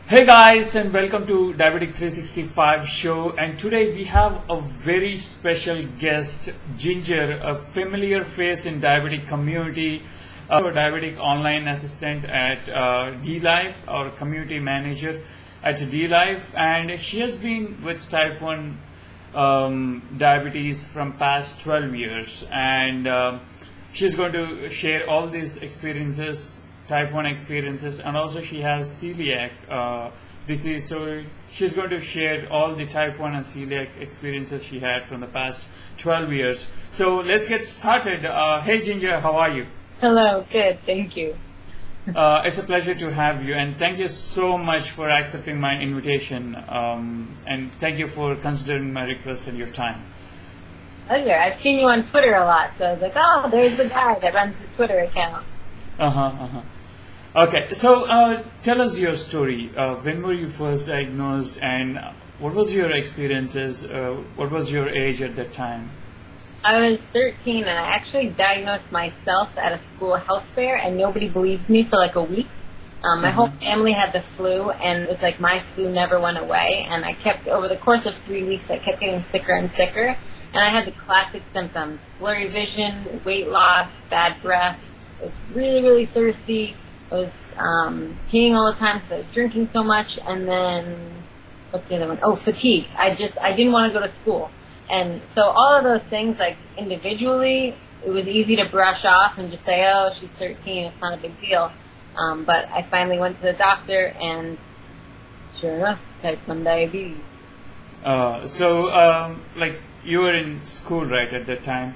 Hey guys, and welcome to Diabetic 365 show. And today we have a very special guest, Ginger, a familiar face in diabetic community, a diabetic online assistant at Dlife, or community manager at Dlife, and she has been with type 1 diabetes from past 12 years, and she's going to share all these experiences, type 1 experiences, and also she has celiac disease, so she's going to share all the type 1 and celiac experiences she had from the past 12 years. So let's get started. Hey Ginger, how are you? Hello, good, thank you. It's a pleasure to have you, and thank you so much for accepting my invitation, and thank you for considering my request and your time. Pleasure. I've seen you on Twitter a lot, so I was like, oh, there's the guy that runs the Twitter account. Okay, so tell us your story. When were you first diagnosed, and what was your experiences? What was your age at that time? I was 13, and I actually diagnosed myself at a school health fair, and nobody believed me for like a week. My whole family had the flu, and it was like my flu never went away, and I kept, over the course of 3 weeks, I kept getting sicker and sicker, and I had the classic symptoms: blurry vision, weight loss, bad breath. I was really, really thirsty. I was peeing all the time because I was drinking so much, and then, what's the other one? Oh, fatigue. I didn't want to go to school. And so all of those things, like individually, it was easy to brush off and just say, oh, she's 13, it's not a big deal. But I finally went to the doctor, and sure enough, type 1 diabetes. Like, you were in school, right, at that time?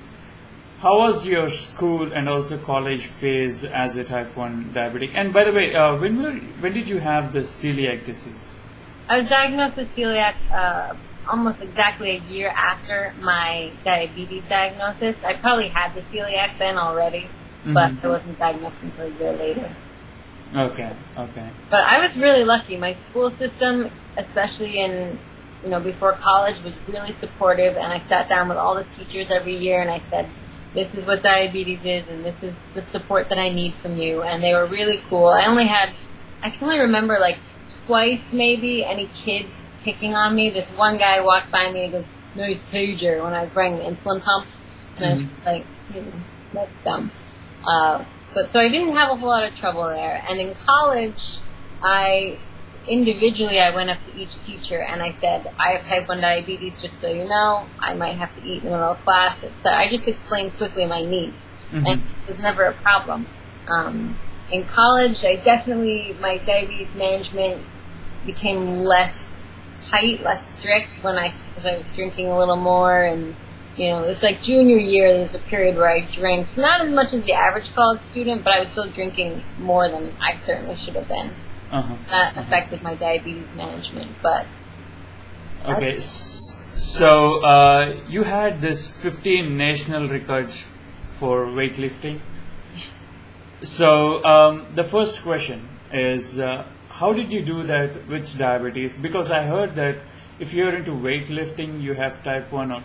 How was your school and also college phase as a type 1 diabetic? And by the way, when did you have the celiac disease? I was diagnosed with celiac almost exactly a year after my diabetes diagnosis. I probably had the celiac then already, but I wasn't diagnosed until a year later. Okay. But I was really lucky. My school system, especially in, before college, was really supportive, and I sat down with all the teachers every year and I said, this is what diabetes is, and this is the support that I need from you. And they were really cool. I can only remember like twice maybe any kids picking on me. This one guy walked by me and goes, nice pager, when I was wearing the insulin pump. And I was like, that's dumb. But so I didn't have a whole lot of trouble there. And in college, individually I went up to each teacher and I said, I have type 1 diabetes, just so you know. I might have to eat in the middle of class. So I just explained quickly my needs, and it was never a problem. In college, my diabetes management became less tight, less strict because I was drinking a little more, and it was like junior year, there was a period where I drank not as much as the average college student, but I was still drinking more than I certainly should have been. That affected my diabetes management, but... Okay, so you had this 15 national records for weightlifting. So the first question is, how did you do that with diabetes? Because I heard that if you're into weightlifting, you have type 1 or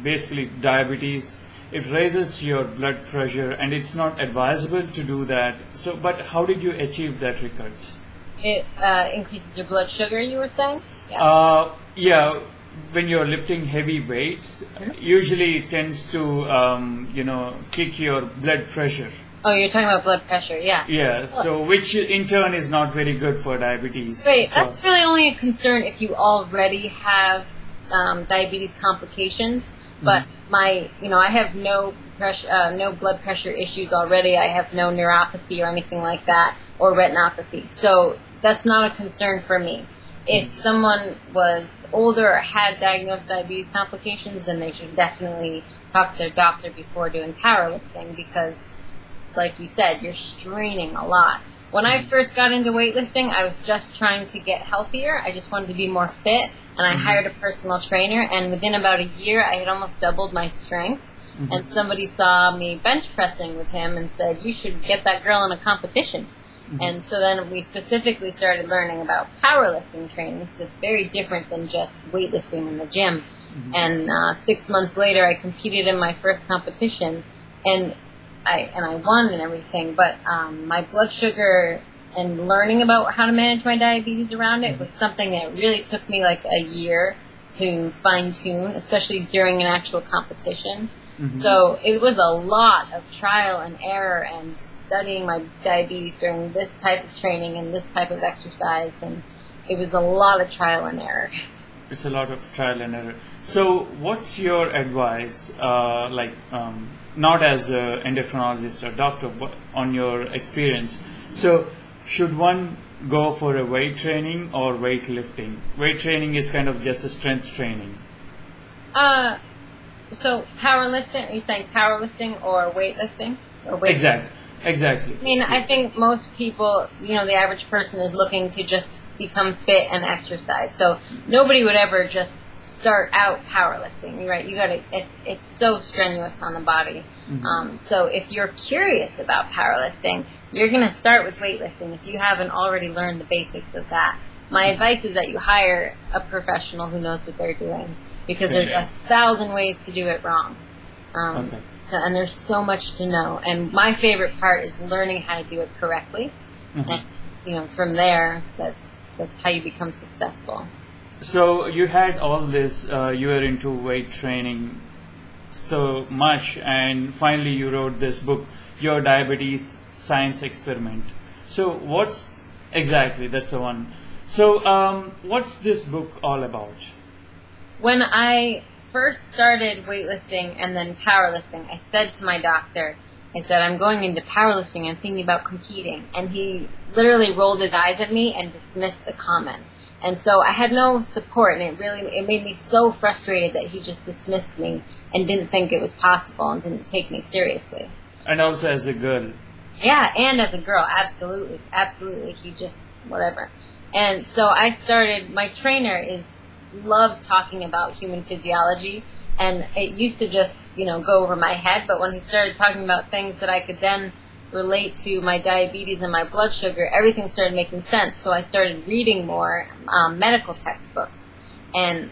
basically diabetes. It raises your blood pressure, and it's not advisable to do that. So, but how did you achieve that records? It increases your blood sugar, you were saying? Yeah, when you're lifting heavy weights, usually it tends to, kick your blood pressure. Oh, you're talking about blood pressure, yeah. Yeah, so which in turn is not very good for diabetes. Right, so that's really only a concern if you already have diabetes complications. But I have no blood pressure issues already. I have no neuropathy or anything like that, or retinopathy. So that's not a concern for me. If someone was older or had diagnosed diabetes complications, then they should definitely talk to their doctor before doing powerlifting, because, like you said, you're straining a lot. When I first got into weightlifting, I was just trying to get healthier. I just wanted to be more fit, and I hired a personal trainer, and within about a year, I had almost doubled my strength. And somebody saw me bench pressing with him and said, you should get that girl in a competition. And so then we specifically started learning about powerlifting training, because it's very different than just weightlifting in the gym. And 6 months later, I competed in my first competition, and I won and everything, but my blood sugar and learning about how to manage my diabetes around it was something that really took me like a year to fine tune, especially during an actual competition. So it was a lot of trial and error and studying my diabetes during this type of training and this type of exercise, and it was a lot of trial and error. It's a lot of trial and error. So what's your advice, not as an endocrinologist or doctor, but on your experience? So should one go for a weight training or weightlifting? Weight training is kind of just a strength training. So powerlifting, are you saying powerlifting or weightlifting? Or weightlifting? Exactly. I mean, I think most people, the average person is looking to just become fit and exercise. So nobody would ever just start out powerlifting, right? It's so strenuous on the body. So if you're curious about powerlifting, you're going to start with weightlifting if you haven't already learned the basics of that. My advice is that you hire a professional who knows what they're doing, because there's 1,000 ways to do it wrong. And there's so much to know. And my favorite part is learning how to do it correctly. And, from there, that's how you become successful. So you had all this, you were into weight training so much, and finally you wrote this book, Your Diabetes Science Experiment. So that's the one. So what's this book all about? When I first started weightlifting and then powerlifting, I said to my doctor, I'm going into powerlifting, I'm thinking about competing. And he literally rolled his eyes at me and dismissed the comment. And so I had no support, and it made me so frustrated that he just dismissed me and didn't think it was possible and didn't take me seriously. And also as a girl. Yeah, and as a girl, absolutely. Absolutely. He just, whatever. And so I started, my trainer loves talking about human physiology, and it used to just, go over my head, but when he started talking about things that I could then relate to my diabetes and my blood sugar, everything started making sense. So I started reading more medical textbooks, and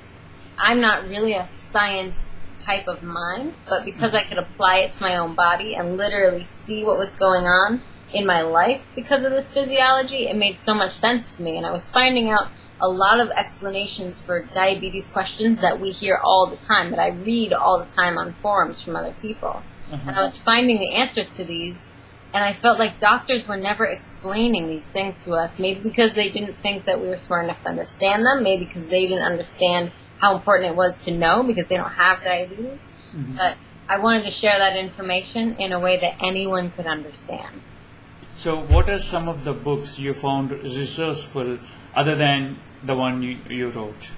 I'm not really a science type of mind, but because I could apply it to my own body and literally see what was going on in my life because of this physiology, it made so much sense to me. And I was finding out a lot of explanations for diabetes questions that we hear all the time, that I read all the time on forums from other people. And I was finding the answers to these, and I felt like doctors were never explaining these things to us, maybe because they didn't think that we were smart enough to understand them, maybe because they didn't understand how important it was to know because they don't have diabetes. But I wanted to share that information in a way that anyone could understand. So what are some of the books you found resourceful other than the one you wrote?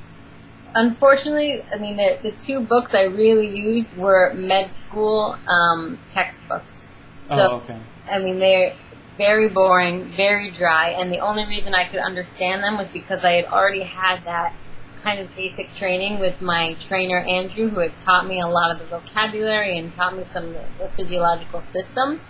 Unfortunately, I mean, the two books I really used were med school textbooks. So, I mean, they're very boring, very dry, and the only reason I could understand them was because I had already had that kind of basic training with my trainer, Andrew, who had taught me a lot of the vocabulary and taught me some of the physiological systems.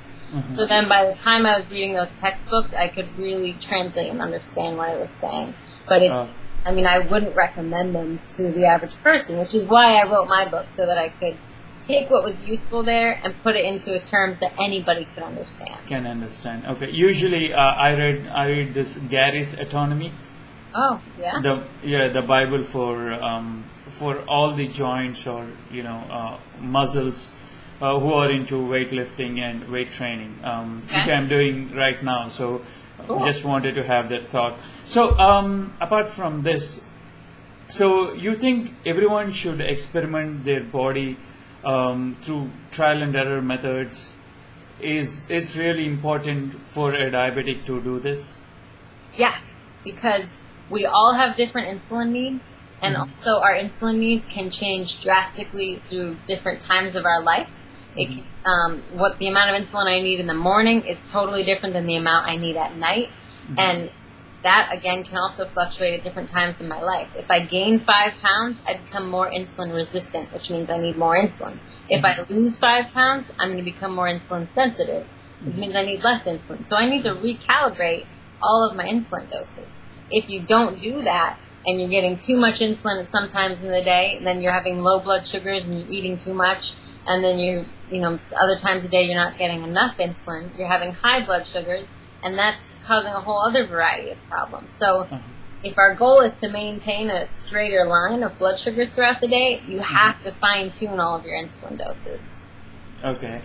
So then by the time I was reading those textbooks, I could really translate and understand what I was saying. But I wouldn't recommend them to the average person, which is why I wrote my book, so that I could take what was useful there and put it into terms that anybody could understand. Can understand. Okay. Usually, I read this Gary's Autonomy. Oh, yeah. The Bible for all the joints or muscles who are into weightlifting and weight training, which I'm doing right now. So just wanted to have that thought. So apart from this, so you think everyone should experiment their body through trial and error methods? Is it really important for a diabetic to do this? Yes, because we all have different insulin needs, and also our insulin needs can change drastically through different times of our life. What the amount of insulin I need in the morning is totally different than the amount I need at night, and that again can also fluctuate at different times in my life. If I gain 5 pounds, I become more insulin resistant, which means I need more insulin. If I lose 5 pounds, I'm going to become more insulin sensitive, which means I need less insulin. So I need to recalibrate all of my insulin doses. If you don't do that, and you're getting too much insulin sometimes in the day, then you're having low blood sugars and you're eating too much, and then other times a day you're not getting enough insulin, you're having high blood sugars, and that's causing a whole other variety of problems. So if our goal is to maintain a straighter line of blood sugars throughout the day, you have to fine tune all of your insulin doses. Okay.